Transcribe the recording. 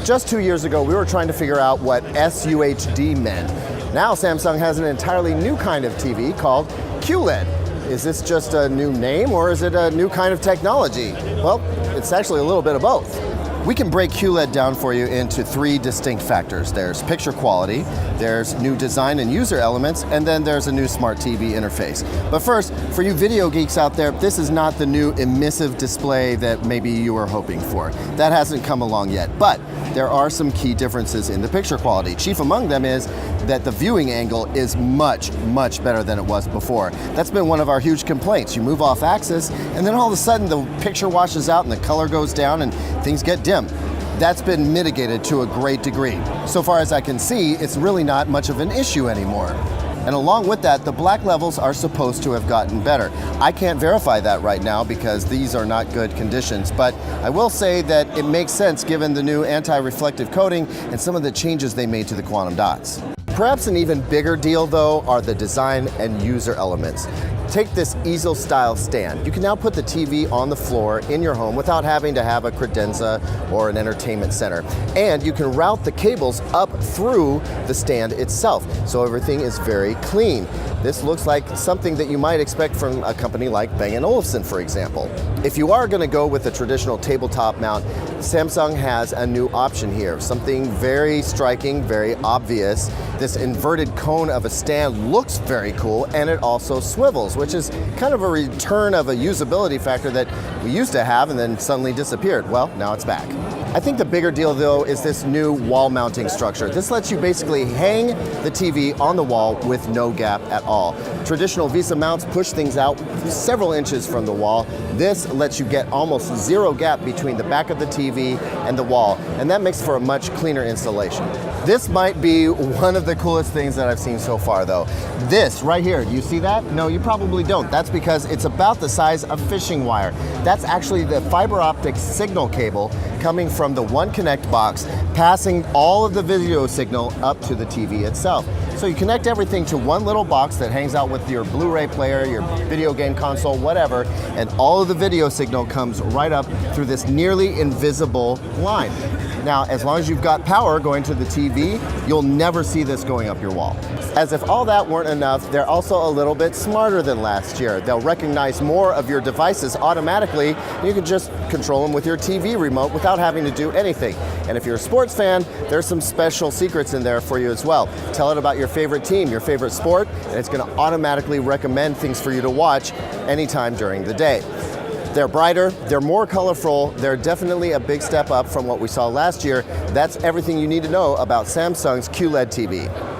Just 2 years ago, we were trying to figure out what SUHD meant. Now Samsung has an entirely new kind of TV called QLED. Is this just a new name or is it a new kind of technology? Well, it's actually a little bit of both. We can break QLED down for you into 3 distinct factors. There's picture quality, there's new design and user elements, and then there's a new smart TV interface. But first, for you video geeks out there, this is not the new emissive display that maybe you were hoping for. That hasn't come along yet, but there are some key differences in the picture quality. Chief among them is that the viewing angle is much, much better than it was before. That's been one of our huge complaints. You move off axis, and then all of a sudden the picture washes out and the color goes down and things get dim. That's been mitigated to a great degree. So far as I can see, it's really not much of an issue anymore. And along with that, the black levels are supposed to have gotten better. I can't verify that right now because these are not good conditions, but I will say that it makes sense given the new anti-reflective coating and some of the changes they made to the quantum dots. Perhaps an even bigger deal, though, are the design and user elements. Take this easel-style stand. You can now put the TV on the floor in your home without having to have a credenza or an entertainment center. And you can route the cables up through the stand itself, so everything is very clean. This looks like something that you might expect from a company like Bang & Olufsen, for example. If you are going to go with a traditional tabletop mount, Samsung has a new option here, something very striking, very obvious. This inverted cone of a stand looks very cool, and it also swivels, which is kind of a return of a usability factor that we used to have and then suddenly disappeared. Well, now it's back. I think the bigger deal, though, is this new wall mounting structure. This lets you basically hang the TV on the wall with no gap at all. Traditional Visa mounts push things out several inches from the wall. This lets you get almost zero gap between the back of the TV and the wall, and that makes for a much cleaner installation. This might be one of the coolest things that I've seen so far, though. This right here, do you see that? No, you probably don't. That's because it's about the size of fishing wire. That's actually the fiber optic signal cable coming from the One Connect box, passing all of the video signal up to the TV itself. So you connect everything to one little box that hangs out with your Blu-ray player, your video game console, whatever, and all of the video signal comes right up through this nearly invisible line. Now, as long as you've got power going to the TV, you'll never see this going up your wall. As if all that weren't enough, they're also a little bit smarter than last year. They'll recognize more of your devices automatically, and you can just control them with your TV remote without having to do anything. And if you're a sports fan, there's some special secrets in there for you as well. Tell it about your favorite team, your favorite sport, and it's going to automatically recommend things for you to watch anytime during the day. They're brighter, they're more colorful, they're definitely a big step up from what we saw last year. That's everything you need to know about Samsung's QLED TV.